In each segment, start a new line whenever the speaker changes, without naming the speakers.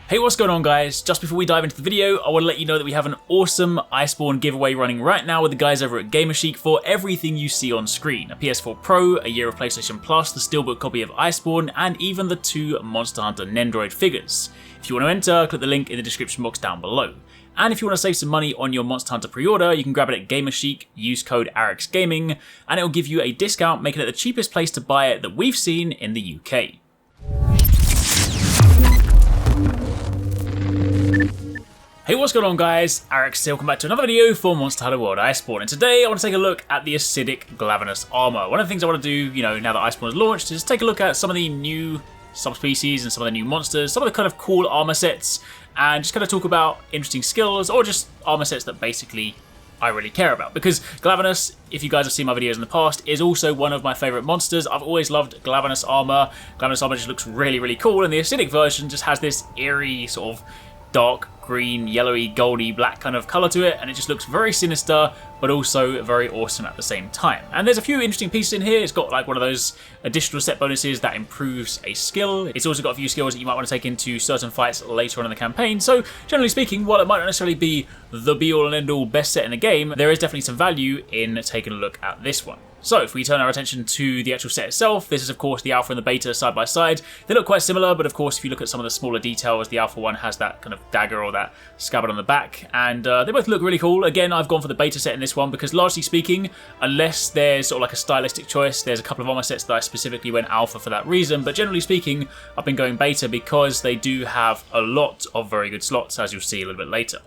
Hey, what's going on guys? Just before we dive into the video, I want to let you know that we have an awesome Iceborne giveaway running right now with the guys over at Gamerchic for everything you see on screen. A PS4 Pro, a year of PlayStation Plus, the Steelbook copy of Iceborne, and even the 2 Monster Hunter Nendoroid figures. If you want to enter, click the link in the description box down below. And if you want to save some money on your Monster Hunter pre-order, you can grab it at Gamerchic, use code Arekkz Gaming, and it will give you a discount, making it the cheapest place to buy it that we've seen in the UK. Hey, what's going on guys? Arekkz here, welcome back to another video for Monster Hunter World Iceborne, and today I want to take a look at the Acidic Glavenus armor. One of the things I want to do, now that Iceborne is launched, is take a look at some of the new subspecies and some of the new monsters, some of the kind of cool armor sets, and just kind of talk about interesting skills, or just armor sets that basically I really care about. Because Glavenus, if you guys have seen my videos in the past, is also one of my favourite monsters. I've always loved Glavenus armor. Glavenus armor just looks really, really cool, and the Acidic version just has this eerie sort of dark green, yellowy, goldy, black kind of colour to it, and it just looks very sinister, but also very awesome at the same time. And there's a few interesting pieces in here. It's got like one of those additional set bonuses that improves a skill. It's also got a few skills that you might want to take into certain fights later on in the campaign. So generally speaking, while it might not necessarily be the be-all and end-all best set in the game, there is definitely some value in taking a look at this one. So if we turn our attention to the actual set itself, this is of course the alpha and the beta side by side. They look quite similar, but of course if you look at some of the smaller details, the alpha one has that kind of dagger or that scabbard on the back, and they both look really cool. Again, I've gone for the beta set in this one because largely speaking, unless there's sort of like a stylistic choice, there's a couple of armor sets that I specifically went alpha for that reason, but generally speaking, I've been going beta because they do have a lot of very good slots, as you'll see a little bit later.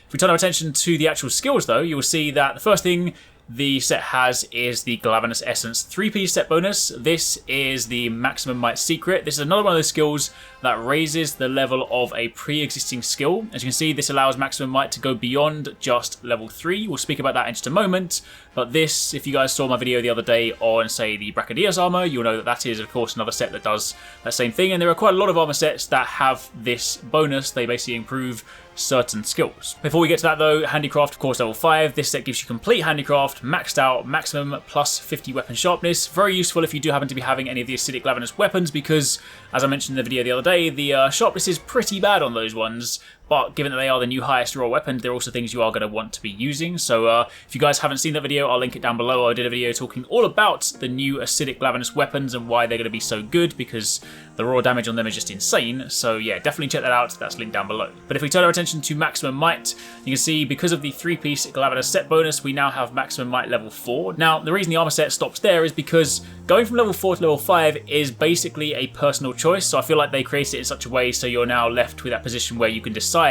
If we turn our attention to the actual skills though, you will see that the first thing the set has is the Glavenus Essence 3-piece set bonus. This is the Maximum Might Secret. This is another one of those skills that raises the level of a pre-existing skill. As you can see, this allows Maximum Might to go beyond just level 3. We'll speak about that in just a moment. But this, if you guys saw my video the other day on, say, the Brachydios armor, you'll know that that is, of course, another set that does that same thing. And there are quite a lot of armor sets that have this bonus. They basically improve certain skills. Before we get to that though, Handicraft, of course, level 5. This set gives you complete Handicraft, maxed out, maximum plus 50 weapon sharpness. Very useful if you do happen to be having any of the Acidic Glavenus weapons, because, as I mentioned in the video the other day, the sharpness is pretty bad on those ones. But given that they are the new highest raw weapons, they're also things you are going to want to be using. So if you guys haven't seen that video, I'll link it down below. I did a video talking all about the new Acidic Glavenus weapons and why they're going to be so good, because the raw damage on them is just insane. So yeah, definitely check that out. That's linked down below. But if we turn our attention to Maximum Might, you can see because of the 3-piece Glavenus set bonus, we now have Maximum Might level 4. Now, the reason the armor set stops there is because going from level 4 to level 5 is basically a personal choice. So I feel like they created it in such a way so you're now left with that position where you can decide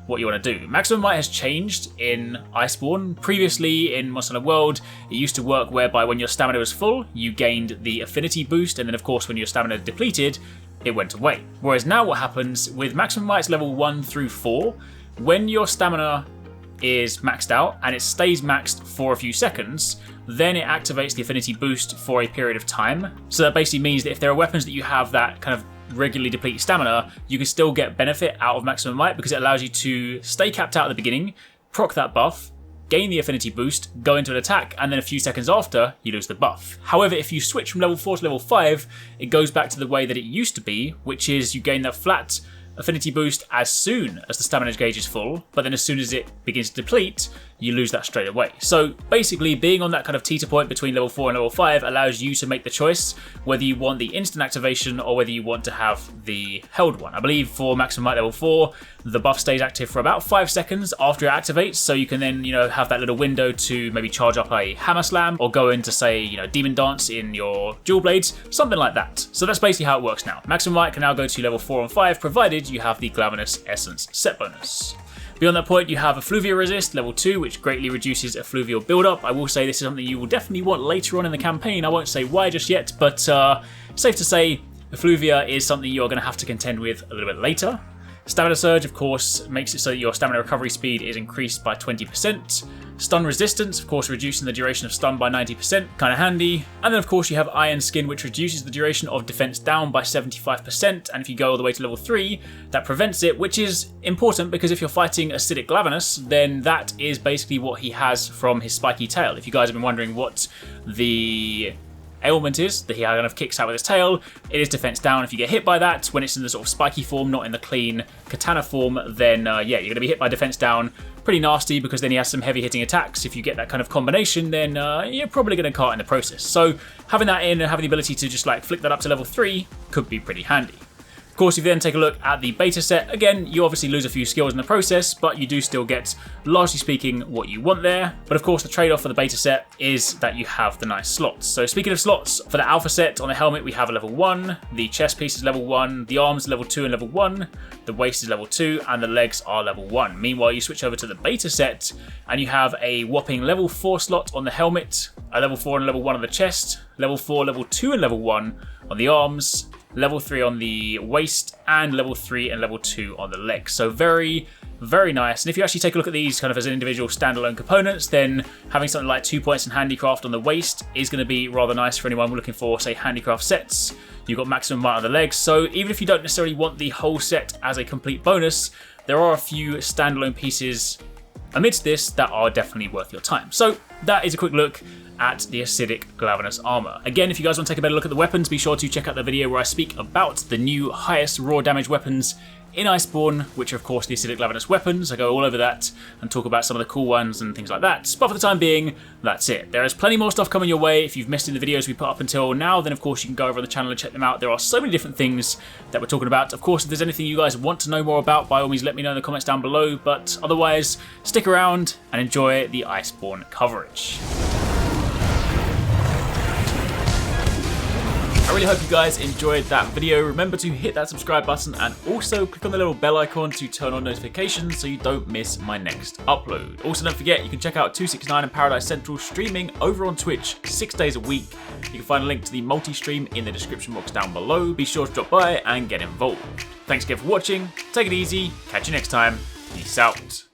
what you want to do. Maximum Might has changed in Iceborne. Previously in Monster Hunter World, it used to work whereby when your stamina was full, you gained the affinity boost, and then of course when your stamina depleted, it went away. Whereas now what happens with Maximum Might's level 1 through 4, when your stamina is maxed out and it stays maxed for a few seconds, then it activates the affinity boost for a period of time. So that basically means that if there are weapons that you have that kind of regularly deplete stamina, you can still get benefit out of Maximum Might because it allows you to stay capped out at the beginning, proc that buff, gain the affinity boost, go into an attack, and then a few seconds after, you lose the buff. However, if you switch from level 4 to level 5, it goes back to the way that it used to be, which is you gain that flat affinity boost as soon as the stamina gauge is full, but then as soon as it begins to deplete, you lose that straight away. So basically, being on that kind of teeter point between level 4 and level 5 allows you to make the choice whether you want the instant activation or whether you want to have the held one. I believe for Maximum Might level 4, the buff stays active for about 5 seconds after it activates, so you can then, have that little window to maybe charge up a Hammer Slam or go into, say, Demon Dance in your Dual Blades, something like that. So that's basically how it works now. Maximum Might can now go to level 4 and 5, provided you have the Glavenus Essence set bonus. Beyond that point, you have Effluvia Resist, level 2, which greatly reduces effluvial buildup. I will say this is something you will definitely want later on in the campaign. I won't say why just yet, but safe to say, Effluvia is something you're going to have to contend with a little bit later. Stamina Surge, of course, makes it so that your stamina recovery speed is increased by 20%. Stun Resistance, of course, reducing the duration of stun by 90%, kind of handy. And then, of course, you have Iron Skin, which reduces the duration of defense down by 75%. And if you go all the way to level 3, that prevents it, which is important because if you're fighting Acidic Glavenus, then that is basically what he has from his spiky tail. If you guys have been wondering what the ailment is that he kind of kicks out with his tail. It is defense down if you get hit by that. When it's in the sort of spiky form, not in the clean katana form, then yeah, you're going to be hit by defense down. Pretty nasty, because then he has some heavy hitting attacks. If you get that kind of combination, then you're probably going to cart in the process. So having that in and having the ability to just like flick that up to level 3 could be pretty handy. Of course, if you then take a look at the beta set, again, you obviously lose a few skills in the process, but you do still get, largely speaking, what you want there. But of course, the trade-off for the beta set is that you have the nice slots. So speaking of slots, for the alpha set, on the helmet, we have a level 1, the chest piece is level 1, the arms level 2 and level 1, the waist is level 2, and the legs are level 1. Meanwhile, you switch over to the beta set, and you have a whopping level 4 slot on the helmet, a level 4 and level 1 on the chest, level 4, level 2 and level 1 on the arms, level 3 on the waist, and level 3 and level 2 on the legs. So very, very nice. And if you actually take a look at these kind of as an individual standalone components, then having something like 2 points in handicraft on the waist is going to be rather nice for anyone looking for, say, handicraft sets. You've got maximum might on the legs, so even if you don't necessarily want the whole set as a complete bonus, there are a few standalone pieces amidst this that are definitely worth your time. So that is a quick look at the Acidic Glavenus armor. Again, if you guys want to take a better look at the weapons, be sure to check out the video where I speak about the new highest raw damage weapons in Iceborne, which are of course the Acidic Glavenus weapons. I go all over that and talk about some of the cool ones and things like that. But for the time being, that's it. There is plenty more stuff coming your way. If you've missed any of the videos we put up until now, then of course you can go over on the channel and check them out. There are so many different things that we're talking about. Of course, if there's anything you guys want to know more about, by all means let me know in the comments down below. But otherwise, stick around and enjoy the Iceborne coverage. I really hope you guys enjoyed that video. Remember to hit that subscribe button and also click on the little bell icon to turn on notifications so you don't miss my next upload. Also, don't forget, you can check out TwoSixNine and Paradise Central streaming over on Twitch 6 days a week. You can find a link to the multi-stream in the description box down below. Be sure to drop by and get involved. Thanks again for watching. Take it easy. Catch you next time. Peace out.